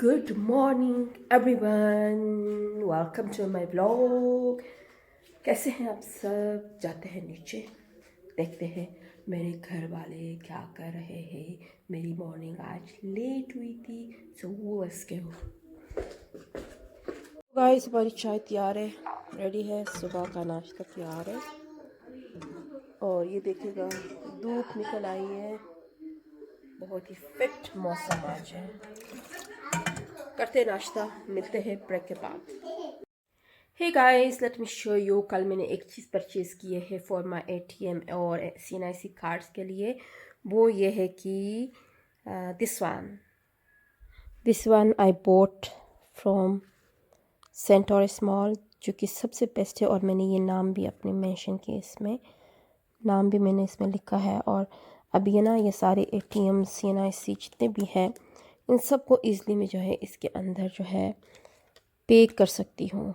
Good morning everyone, welcome to my vlog। कैसे हैं आप सब? जाते हैं नीचे, देखते हैं मेरे घर वाले क्या कर रहे हैं। मेरी मॉर्निंग आज लेट हुई थी, सो वो लेट्स गो। गाइस हमारी चाय तैयार है, रेडी है, सुबह का नाश्ता तैयार है। और ये देखिएगा धूप निकल आई है, बहुत ही फिट मौसम आज है। करते हैं नाश्ता, मिलते हैं ब्रेक के बाद। Hey guys, let me show you. कल मैंने एक चीज़ परचेज़ की है फॉर माई ATM और CNIC कार्ड्स के लिए। वो ये है कि this one I bought from Centaurus mall, जो कि सबसे बेस्ट है। और मैंने ये नाम भी अपने मेंशन किए, इसमें नाम भी मैंने इसमें लिखा है। और अभी ये ना, ये सारे ATM CNIC जितने भी हैं, इन सबको ईज़िली मैं जो है इसके अंदर जो है पे कर सकती हूँ।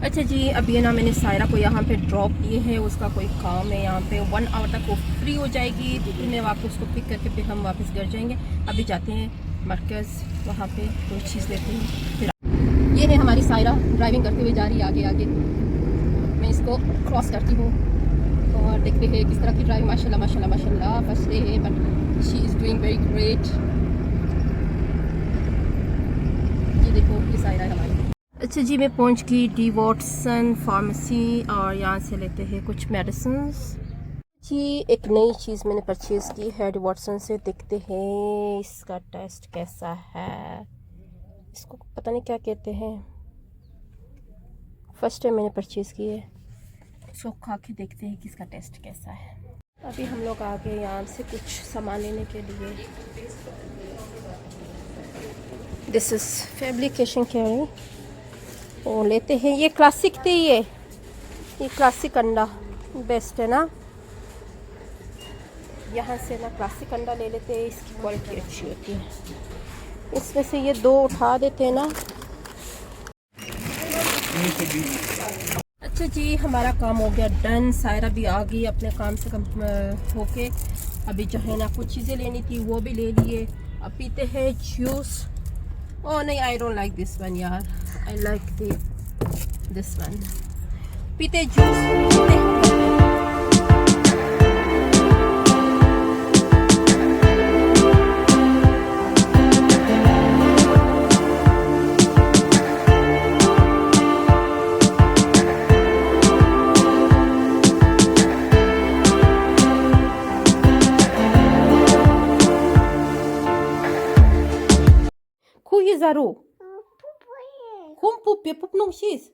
अच्छा जी, अब ये ना मैंने सायरा को यहाँ पे ड्रॉप किए हैं, उसका कोई काम है यहाँ पे। 1 आवर तक वो फ्री हो जाएगी, तो फिर मैं वापस उसको पिक करके फिर हम वापस घर जाएंगे। अभी जाते हैं मरकज़, वहाँ पे कोई चीज़ लेते हैं। फिर ये है हमारी सायरा ड्राइविंग करते हुए जा रही है आगे आगे। मैं इसको क्रॉस करती हूँ और देखते हैं किस तरह की ड्राइविंग। माशाल्लाह माशाल्लाह माशाल्लाह, फर्स्ट डे है but she is doing very great. ये देखो, ये सायरा है हमारी। अच्छा जी, मैं पहुंच गई डी वॉटसन फार्मेसी और यहाँ से लेते हैं कुछ मेडिसिन्स। जी, एक नई चीज़ मैंने परचेज़ की है डी वॉटसन से, देखते हैं इसका टेस्ट कैसा है। इसको पता नहीं क्या कहते हैं, फर्स्ट टाइम मैंने परचेज़ की है। इसको खा के देखते हैं कि इसका टेस्ट कैसा है। अभी हम लोग आ गए यहाँ से कुछ सामान लेने के लिए। दिस इज़ फैब्रिकेशन कैरी, वो लेते हैं। ये क्लासिक थी, ये क्लासिक अंडा बेस्ट है ना। यहाँ से ना क्लासिक अंडा ले लेते हैं, इसकी क्वालिटी अच्छी होती है। इसमें से ये 2 उठा देते हैं ना। अच्छा जी, हमारा काम हो गया डन। सायरा भी आ गई अपने काम से कम होके। अभी जो है ना कुछ चीज़ें लेनी थी वो भी ले लिए। अब पीते हैं जूस। ओह नहीं, I don't like this one यार, आई लाइक दिस वन। पीते juice. Zaru. Kom poepje, poep nog eens.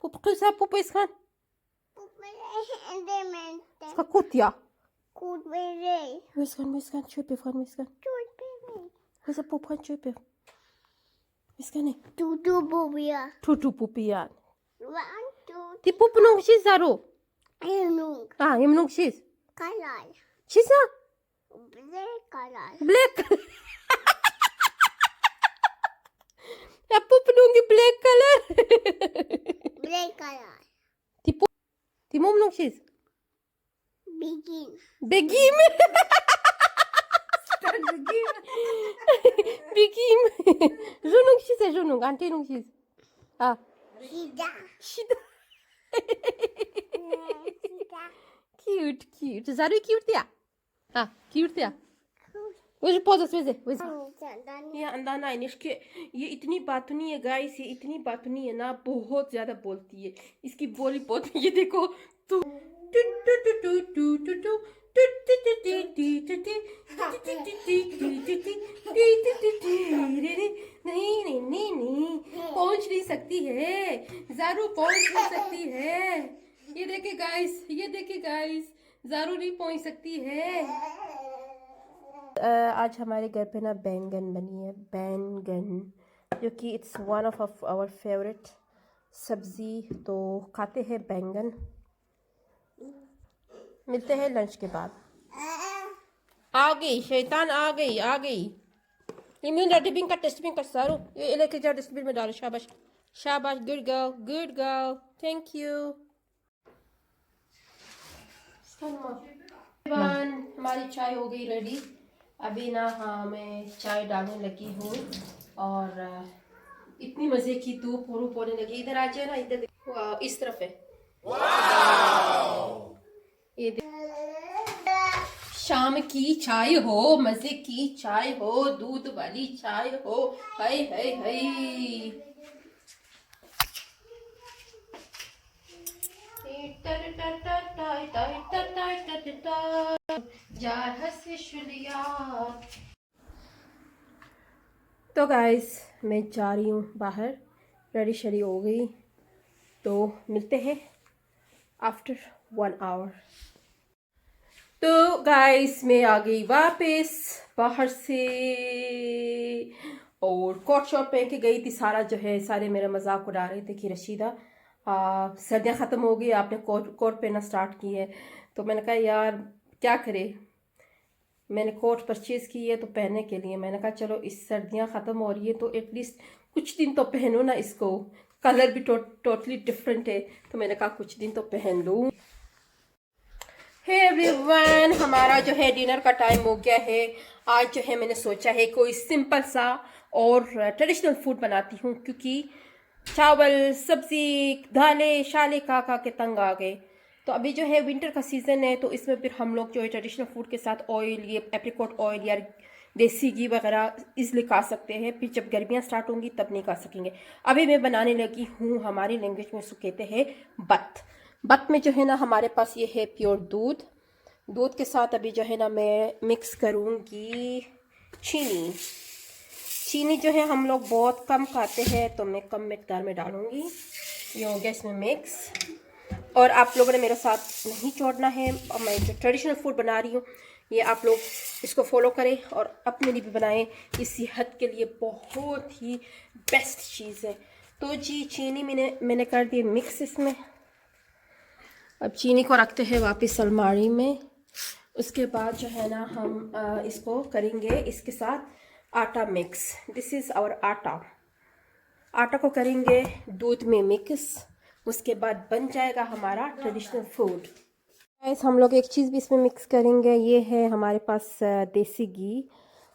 Poep, kusa poep is gaan. Ska kutja. Wees gaan, tjöpe van, wees gaan. Wees poep gaan tjöpe. Wees gaan niet. Tutu poepje. Die poep nog eens, Zaru. Ah, je nog eens. Chisa? Black. Я пупнуги black color. Die mom nog eens. Begim. Begim. Zo nog eens, zo nog. Ante nog eens. Ah. Shida. Cute. Zaru cute ya? Ah, cute ya? वैसे पौधा वैसे ये अंदाना है निष्के। ये इतनी बातूनी है guys, ये इतनी बातूनी है ना, बहुत ज्यादा बोलती है। इसकी बोली बहुत, ये देखो तू नहीं पहुंच नहीं सकती है, ज़ारू पहुंच नहीं सकती है। ये देखे गाइस, ज़ारू नहीं पहुंच सकती है। आज हमारे घर पे ना बैंगन बनी है, बैंगन, जो कि it's one of our favourite सब्ज़ी। तो खाते हैं बैंगन, मिलते हैं लंच के बाद। आ गई शैतान, आ गई। इम्यून डिबिंग का टेस्टिंग कर सारो, ये लेके जाओ डस्टबिन में डालो। शाबाश, गुड गर्ल, थैंक यू। हमारी चाय हो गई रेडी। अभी ना हाँ मैं चाय डालने लगी हूँ और इतनी मज़े की धूप रूप होने लगी। इधर आ जाए ना, इधर देखो, इस तरफ है ये शाम की चाय हो, मज़े की चाय हो, दूध वाली चाय हो। हाय हाय हाय, तो गाइस मैं जा रही हूँ बाहर, रेडी शेडी हो गई, तो मिलते हैं आफ्टर 1 आवर। तो गाइस मैं आ गई वापस बाहर से और कोट शॉट पहन के गई थी। सारा जो है सारे मेरा मजाक उड़ा रहे थे कि रशीदा सर्दियाँ ख़त्म हो गई, आपने कोट कोट पहनना स्टार्ट की है। तो मैंने कहा यार क्या करे, मैंने कोट परचेज़ की है तो पहनने के लिए। मैंने कहा चलो इस सर्दियाँ ख़त्म हो रही है तो एटलीस्ट कुछ दिन तो पहनो ना इसको, कलर भी टोटली डिफरेंट है, तो मैंने कहा कुछ दिन तो पहन लूँ। हे एवरीवन, हमारा जो है डिनर का टाइम हो गया है। आज जो है मैंने सोचा है कोई सिंपल सा और ट्रेडिशनल फूड बनाती हूँ, क्योंकि चावल सब्ज़ी दालें शाले खा खा के तंग आ गए। तो अभी जो है विंटर का सीज़न है, तो इसमें फिर हम लोग जो है ट्रेडिशनल फूड के साथ ऑयल, ये एप्रिकॉट ऑयल या देसी घी वगैरह इसलिए खा सकते हैं, फिर जब गर्मियाँ स्टार्ट होंगी तब नहीं खा सकेंगे। अभी मैं बनाने लगी हूँ, हमारी लैंग्वेज में उसको कहते हैं बत। बत में जो है ना हमारे पास ये है प्योर दूध। दूध के साथ अभी जो है ना मैं मिक्स करूँगी चीनी। चीनी जो है हम लोग बहुत कम खाते हैं, तो मैं कम मिकदार में डालूँगी। ये हो गया इसमें मिक्स। और आप लोगों ने मेरे साथ नहीं छोड़ना है, और मैं जो ट्रेडिशनल फूड बना रही हूँ ये आप लोग इसको फॉलो करें और अपने लिए भी बनाएं। इस सेहत के लिए बहुत ही बेस्ट चीज़ है। तो जी चीनी मैंने कर दी मिक्स इसमें। अब चीनी को रखते हैं वापस अलमारी में। उसके बाद जो है ना हम इसको करेंगे इसके साथ आटा मिक्स। दिस इज़ आवर आटा। आटा को करेंगे दूध में मिक्स, उसके बाद बन जाएगा हमारा ट्रेडिशनल फूड। गाइस हम लोग एक चीज़ भी इसमें मिक्स करेंगे, ये है हमारे पास देसी घी,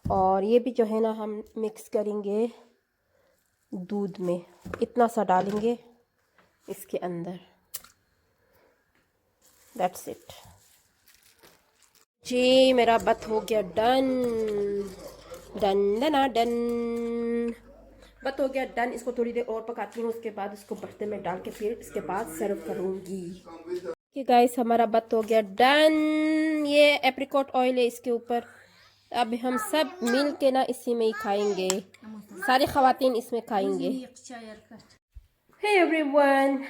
और ये भी जो है ना हम मिक्स करेंगे दूध में। इतना सा डालेंगे इसके अंदर, दैट्स इट। जी मेरा बत हो गया डन डन डना डन, बत हो गया डन। इसको थोड़ी देर और पकाती हूँ, उसके बाद इसको बर्तन में डाल के फिर इसके बाद सर्व करूँगी। कि गाइस हमारा बत हो गया डन। ये एप्रिकॉट ऑयल है इसके ऊपर। अब हम सब मिल के ना इसी में ही खाएंगे, सारी ख़वातीन इसमें खाएंगे। हे एवरीवन,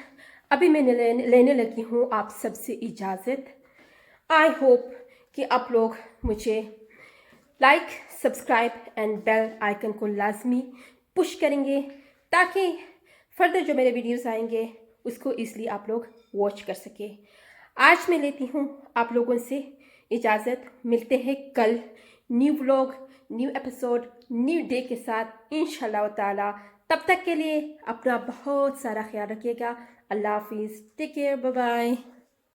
अभी मैं लेने लगी हूँ आप सबसे इजाज़त। आई होप कि आप लोग मुझे like subscribe and bell icon को लाजमी पुश करेंगे, ताकि फर्दर जो मेरे वीडियोस आएंगे उसको इसलिए आप लोग वॉच कर सके। आज मैं लेती हूँ आप लोगों से इजाज़त। मिलते हैं कल new vlog, new episode, new day के साथ इंशाल्लाह ताला। तब तक के लिए अपना बहुत सारा ख्याल रखिएगा। अल्लाह हाफिज़, टेक केयर, बाय बाय।